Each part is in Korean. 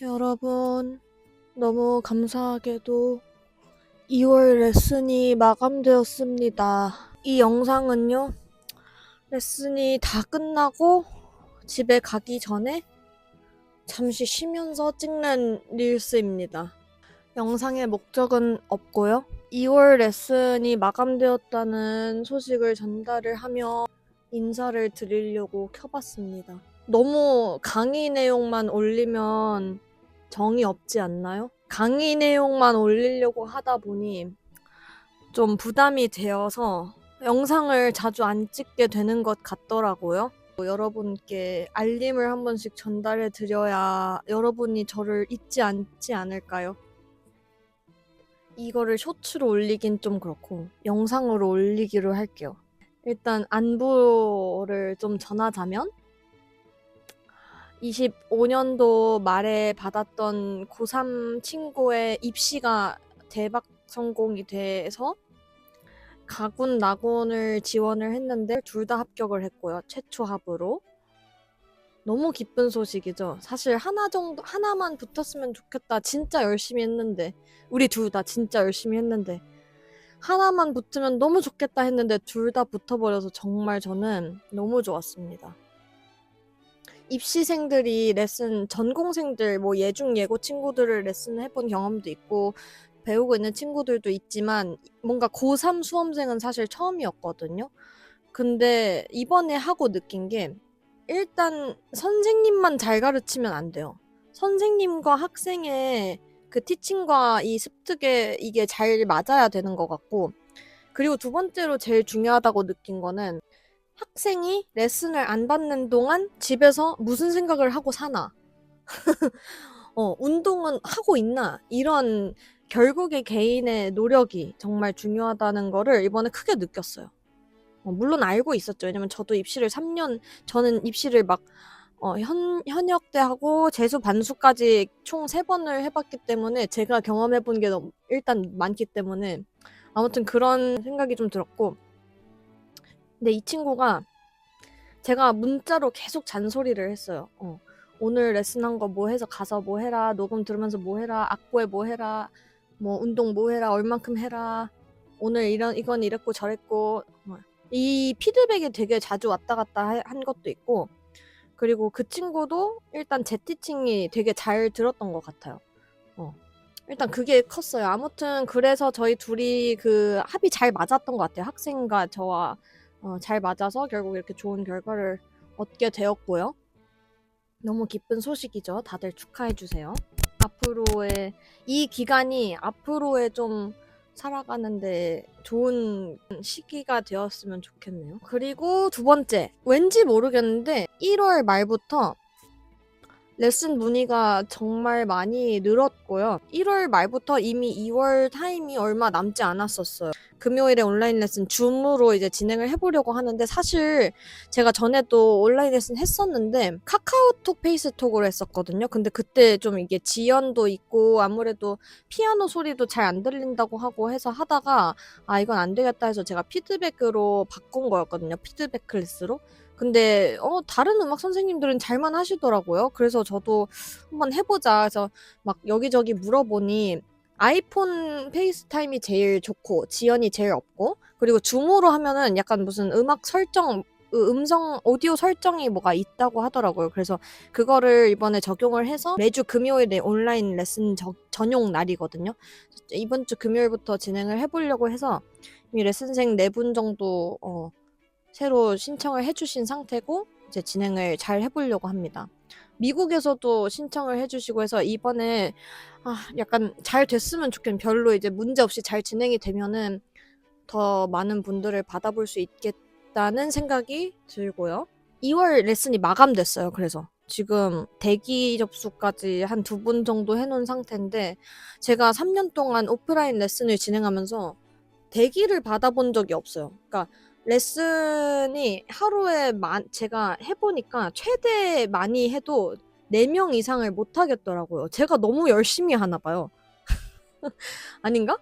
여러분, 너무 감사하게도 2월 레슨이 마감되었습니다. 이 영상은요, 레슨이 다 끝나고 집에 가기 전에 잠시 쉬면서 찍는 릴스입니다. 영상의 목적은 없고요. 2월 레슨이 마감되었다는 소식을 전달을 하며 인사를 드리려고 켜봤습니다. 너무 강의 내용만 올리면 정이 없지 않나요? 강의 내용만 올리려고 하다 보니 좀 부담이 되어서 영상을 자주 안 찍게 되는 것 같더라고요. 여러분께 알림을 한 번씩 전달해 드려야 여러분이 저를 잊지 않지 않을까요? 이거를 쇼츠로 올리긴 좀 그렇고 영상으로 올리기로 할게요. 일단 안부를 좀 전하자면 25년도 말에 받았던 고3 친구의 입시가 대박 성공이 돼서 가군, 나군을 지원을 했는데 둘 다 합격을 했고요. 최초 합으로. 너무 기쁜 소식이죠. 사실 하나만 붙었으면 좋겠다. 진짜 열심히 했는데. 우리 둘 다 진짜 열심히 했는데. 하나만 붙으면 너무 좋겠다 했는데 둘 다 붙어버려서 정말 저는 너무 좋았습니다. 입시생들이 전공생들, 예중, 예고 친구들을 레슨 해본 경험도 있고, 배우고 있는 친구들도 있지만, 뭔가 고3 수험생은 사실 처음이었거든요. 근데 이번에 하고 느낀 게, 일단 선생님만 잘 가르치면 안 돼요. 선생님과 학생의 그 티칭과 이 습득에 이게 잘 맞아야 되는 것 같고, 그리고 두 번째로 제일 중요하다고 느낀 거는 학생이 레슨을 안 받는 동안 집에서 무슨 생각을 하고 사나, 운동은 하고 있나, 이런 결국에 개인의 노력이 정말 중요하다는 거를 이번에 크게 느꼈어요. 물론 알고 있었죠. 왜냐면 저도 저는 입시를 막 현역대 하고 재수 반수까지 총 3번을 해봤기 때문에 제가 경험해본 게 일단 많기 때문에 아무튼 그런 생각이 좀 들었고, 근데 이 친구가 제가 문자로 계속 잔소리를 했어요. 오늘 레슨한 거 뭐 해서 가서 뭐 해라, 녹음 들으면서 뭐 해라, 악보에 뭐 해라, 운동 뭐 해라, 얼만큼 해라, 오늘 이건 이랬고 저랬고, 이 피드백이 되게 자주 왔다 갔다 한 것도 있고, 그리고 그 친구도 일단 제 티칭이 되게 잘 들었던 것 같아요. 일단 그게 컸어요. 아무튼 그래서 저희 둘이 그 합이 잘 맞았던 것 같아요. 학생과 저와 잘 맞아서 결국 이렇게 좋은 결과를 얻게 되었고요. 너무 기쁜 소식이죠. 다들 축하해주세요. 이 기간이 앞으로의 좀 살아가는데 좋은 시기가 되었으면 좋겠네요. 그리고 두 번째, 왠지 모르겠는데 1월 말부터 레슨 문의가 정말 많이 늘었고요. 1월 말부터 이미 2월 타임이 얼마 남지 않았었어요. 금요일에 온라인 레슨 줌으로 이제 진행을 해보려고 하는데, 사실 제가 전에도 온라인 레슨 했었는데 카카오톡 페이스톡으로 했었거든요. 근데 그때 좀 이게 지연도 있고 아무래도 피아노 소리도 잘 안 들린다고 하고 해서 하다가 이건 안 되겠다 해서 제가 피드백으로 바꾼 거였거든요. 피드백 클래스로. 근데 다른 음악 선생님들은 잘만 하시더라고요. 그래서 저도 한번 해보자 해서 막 여기저기 물어보니 아이폰 페이스타임이 제일 좋고 지연이 제일 없고, 그리고 줌으로 하면은 약간 무슨 음악 설정, 음성 오디오 설정이 뭐가 있다고 하더라고요. 그래서 그거를 이번에 적용을 해서 매주 금요일에 온라인 레슨 전용 날이거든요. 이번 주 금요일부터 진행을 해보려고 해서 이미 레슨생 4분 정도 새로 신청을 해주신 상태고, 이제 진행을 잘 해보려고 합니다. 미국에서도 신청을 해주시고 해서 이번에 약간 잘 됐으면 좋겠는, 별로 이제 문제 없이 잘 진행이 되면은 더 많은 분들을 받아볼 수 있겠다는 생각이 들고요. 2월 레슨이 마감됐어요. 그래서 지금 대기 접수까지 한 2분 정도 해놓은 상태인데, 제가 3년 동안 오프라인 레슨을 진행하면서 대기를 받아본 적이 없어요. 그러니까 레슨이 하루에 제가 해보니까 최대 많이 해도 4명 이상을 못 하겠더라고요. 제가 너무 열심히 하나 봐요. 아닌가?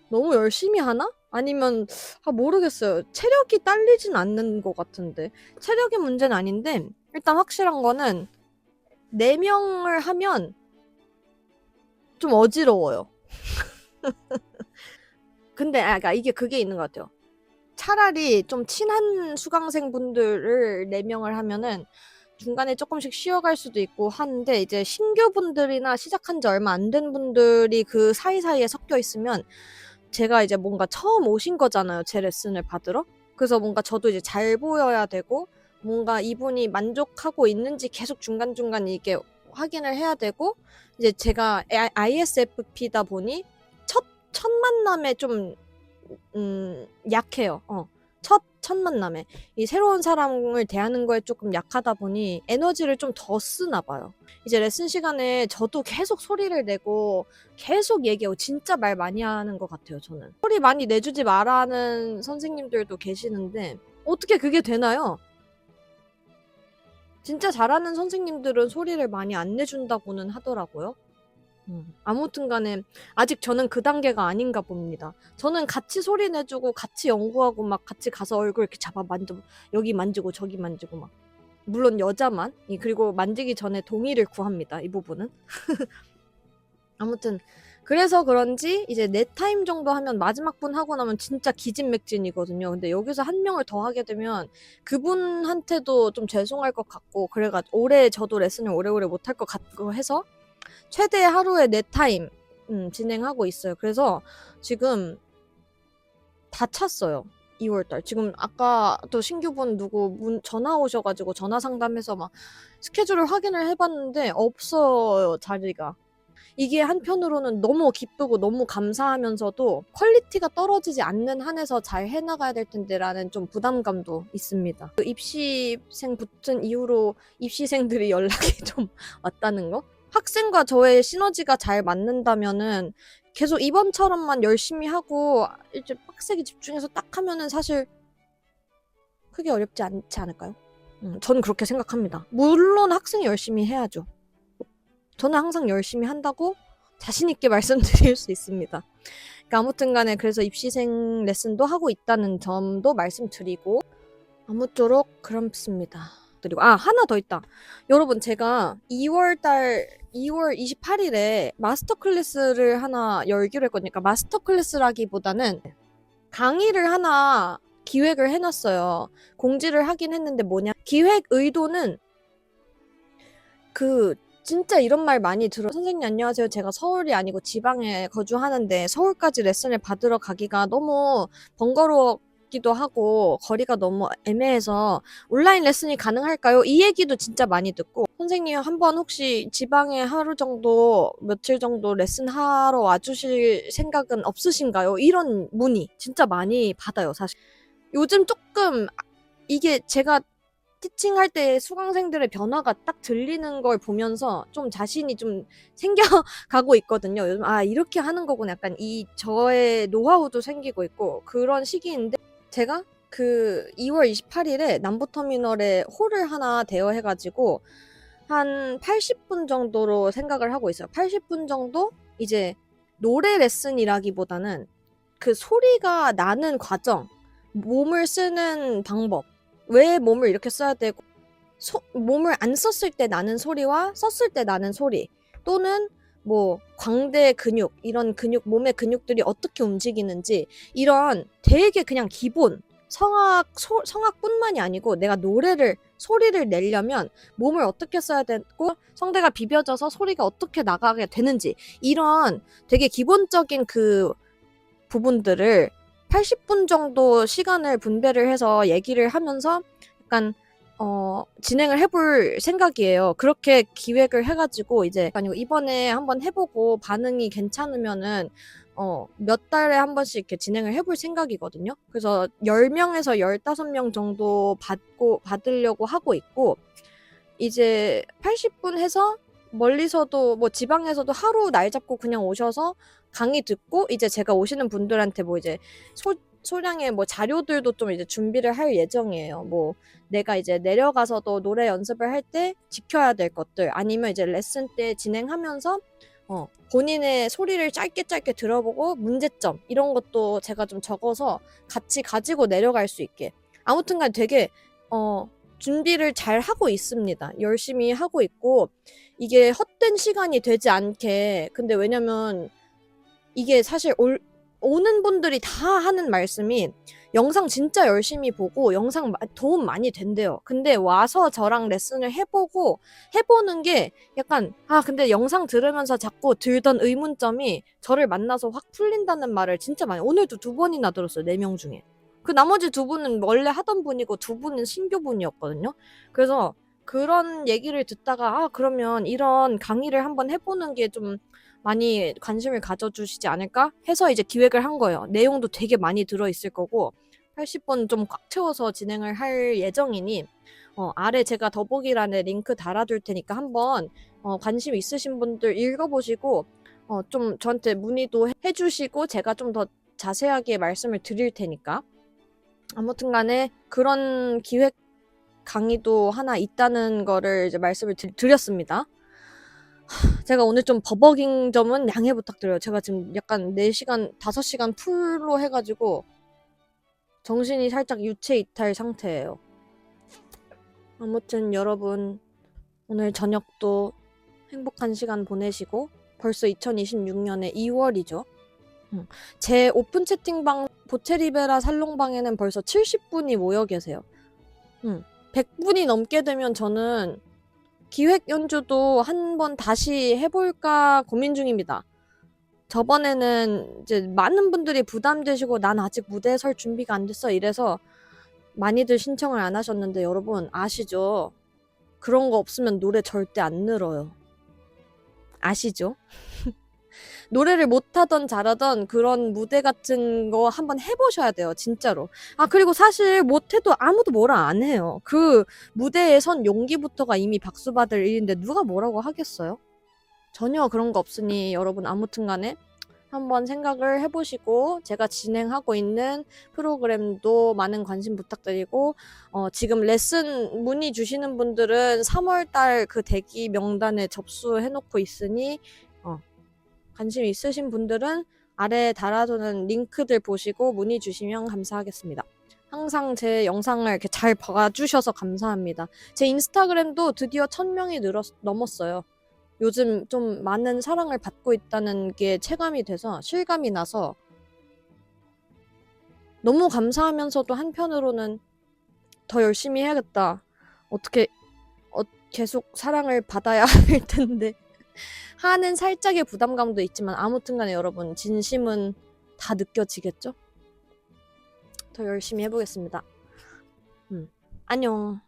너무 열심히 하나? 아니면 모르겠어요. 체력이 딸리진 않는 것 같은데. 체력의 문제는 아닌데, 일단 확실한 거는 4명을 하면 좀 어지러워요. 근데 그러니까 이게 그게 있는 것 같아요. 차라리 좀 친한 수강생분들을 4명을 하면은 중간에 조금씩 쉬어갈 수도 있고 하는데, 이제 신규분들이나 시작한 지 얼마 안 된 분들이 그 사이사이에 섞여 있으면 제가 이제 뭔가 처음 오신 거잖아요, 제 레슨을 받으러. 그래서 뭔가 저도 이제 잘 보여야 되고, 뭔가 이분이 만족하고 있는지 계속 중간중간 이게 확인을 해야 되고, 이제 제가 ISFP다 보니 첫 만남에 좀 약해요. 첫 만남에 이 새로운 사람을 대하는 거에 조금 약하다 보니 에너지를 좀 더 쓰나 봐요. 이제 레슨 시간에 저도 계속 소리를 내고 계속 얘기하고 진짜 말 많이 하는 것 같아요, 저는. 소리 많이 내주지 말라는 선생님들도 계시는데 어떻게 그게 되나요? 진짜 잘하는 선생님들은 소리를 많이 안 내준다고는 하더라고요. 아무튼 간에 아직 저는 그 단계가 아닌가 봅니다. 저는 같이 소리 내주고 같이 연구하고 막 같이 가서 얼굴 이렇게 잡아 만지고 여기 만지고 저기 만지고 막. 물론 여자만. 그리고 만지기 전에 동의를 구합니다, 이 부분은. 아무튼 그래서 그런지 이제 4타임 정도 하면 마지막 분 하고 나면 진짜 기진맥진이거든요. 근데 여기서 한 명을 더 하게 되면 그분한테도 좀 죄송할 것 같고, 그래가지고 올해 저도 레슨을 오래오래 못할 것 같고 해서 최대 하루에 4타임 진행하고 있어요. 그래서 지금 다 찼어요. 2월달. 지금 아까 또 신규분 누구 전화 오셔가지고 전화 상담해서 막 스케줄을 확인을 해봤는데 없어요, 자리가. 이게 한편으로는 너무 기쁘고 너무 감사하면서도 퀄리티가 떨어지지 않는 한에서 잘 해나가야 될 텐데라는 좀 부담감도 있습니다. 그 입시생 붙은 이후로 입시생들이 연락이 좀 왔다는 거? 학생과 저의 시너지가 잘 맞는다면은 계속 이번처럼만 열심히 하고 이제 빡세게 집중해서 딱 하면은 사실 크게 어렵지 않지 않을까요? 저는 그렇게 생각합니다. 물론 학생이 열심히 해야죠. 저는 항상 열심히 한다고 자신있게 말씀드릴 수 있습니다. 그러니까 아무튼 간에 그래서 입시생 레슨도 하고 있다는 점도 말씀드리고, 아무쪼록 그렇습니다. 그리고 하나 더 있다. 여러분, 제가 2월 28일에 마스터 클래스를 하나 열기로 했거든요. 그러니까 마스터 클래스라기보다는 강의를 하나 기획을 해놨어요. 공지를 하긴 했는데 뭐냐. 기획 의도는 진짜 이런 말 많이 들어요. 선생님 안녕하세요. 제가 서울이 아니고 지방에 거주하는데 서울까지 레슨을 받으러 가기가 너무 번거롭기도 하고 거리가 너무 애매해서 온라인 레슨이 가능할까요? 이 얘기도 진짜 많이 듣고, 선생님 한번 혹시 지방에 하루 정도 며칠 정도 레슨하러 와주실 생각은 없으신가요? 이런 문의 진짜 많이 받아요, 사실. 요즘 조금 이게 제가 티칭할 때 수강생들의 변화가 딱 들리는 걸 보면서 좀 자신이 좀 생겨가고 있거든요. 요즘 이렇게 하는 거구나. 약간 저의 노하우도 생기고 있고 그런 시기인데, 제가 그 2월 28일에 남부터미널에 홀을 하나 대여해가지고 한 80분 정도로 생각을 하고 있어요. 80분 정도 이제 노래 레슨이라기보다는 그 소리가 나는 과정, 몸을 쓰는 방법, 왜 몸을 이렇게 써야 되고, 몸을 안 썼을 때 나는 소리와 썼을 때 나는 소리, 또는 뭐 광대 근육, 이런 몸의 근육들이 어떻게 움직이는지, 이런 되게 그냥 기본 성악뿐만이 아니고 내가 소리를 내려면 몸을 어떻게 써야 되고 성대가 비벼져서 소리가 어떻게 나가게 되는지, 이런 되게 기본적인 그 부분들을 80분 정도 시간을 분배를 해서 얘기를 하면서 약간 진행을 해볼 생각이에요. 그렇게 기획을 해가지고 이제 아니고 이번에 한번 해보고 반응이 괜찮으면은 몇 달에 한 번씩 이렇게 진행을 해볼 생각이거든요. 그래서 10명에서 15명 정도 받으려고 하고 있고, 이제 80분 해서 멀리서도 뭐 지방에서도 하루 날 잡고 그냥 오셔서 강의 듣고, 이제 제가 오시는 분들한테 뭐 이제 소량의 뭐 자료들도 좀 이제 준비를 할 예정이에요. 뭐 내가 이제 내려가서도 노래 연습을 할 때 지켜야 될 것들, 아니면 이제 레슨 때 진행하면서 본인의 소리를 짧게 들어보고 문제점, 이런 것도 제가 좀 적어서 같이 가지고 내려갈 수 있게. 아무튼간 되게 준비를 잘 하고 있습니다. 열심히 하고 있고 이게 헛된 시간이 되지 않게 근데 왜냐면 이게 사실 오는 분들이 다 하는 말씀이 영상 진짜 열심히 보고 영상 도움 많이 된대요. 근데 와서 저랑 레슨을 해보는 게 약간 근데 영상 들으면서 자꾸 들던 의문점이 저를 만나서 확 풀린다는 말을 진짜 많이 오늘도 2번이나 들었어요. 4명 중에. 그 나머지 2분은 원래 하던 분이고 2분은 신규분이었거든요. 그래서 그런 얘기를 듣다가 그러면 이런 강의를 한번 해보는 게 좀 많이 관심을 가져주시지 않을까 해서 이제 기획을 한 거예요. 내용도 되게 많이 들어있을 거고 80분 좀 꽉 채워서 진행을 할 예정이니 아래 제가 더보기란에 링크 달아둘 테니까 한번 관심 있으신 분들 읽어보시고 좀 저한테 문의도 해주시고 제가 좀 더 자세하게 말씀을 드릴 테니까 아무튼 간에 그런 기획 강의도 하나 있다는 거를 이제 말씀을 드렸습니다. 제가 오늘 좀 버벅인 점은 양해 부탁드려요. 제가 지금 약간 4시간, 5시간 풀로 해가지고 정신이 살짝 유체 이탈 상태예요. 아무튼 여러분 오늘 저녁도 행복한 시간 보내시고 벌써 2026년의 2월이죠. 제 오픈 채팅방 보체리베라 살롱방에는 벌써 70분이 모여 계세요. 100분이 넘게 되면 저는 기획 연주도 한번 다시 해볼까 고민 중입니다. 저번에는 이제 많은 분들이 부담되시고 난 아직 무대에 설 준비가 안 됐어 이래서 많이들 신청을 안 하셨는데 여러분 아시죠? 그런 거 없으면 노래 절대 안 늘어요. 아시죠? 노래를 못하던 잘하던 그런 무대 같은 거 한번 해보셔야 돼요. 진짜로. 그리고 사실 못해도 아무도 뭐라 안 해요. 그 무대에 선 용기부터가 이미 박수 받을 일인데 누가 뭐라고 하겠어요? 전혀 그런 거 없으니 여러분 아무튼 간에 한번 생각을 해보시고 제가 진행하고 있는 프로그램도 많은 관심 부탁드리고 지금 레슨 문의 주시는 분들은 3월달 그 대기 명단에 접수해놓고 있으니 관심 있으신 분들은 아래에 달아두는 링크들 보시고 문의 주시면 감사하겠습니다. 항상 제 영상을 이렇게 잘 봐주셔서 감사합니다. 제 인스타그램도 드디어 1000명이 넘었어요. 요즘 좀 많은 사랑을 받고 있다는 게 체감이 돼서 실감이 나서 너무 감사하면서도 한편으로는 더 열심히 해야겠다. 어떻게 계속 사랑을 받아야 할 텐데 하는 살짝의 부담감도 있지만 아무튼 간에 여러분 진심은 다 느껴지겠죠? 더 열심히 해보겠습니다. 안녕.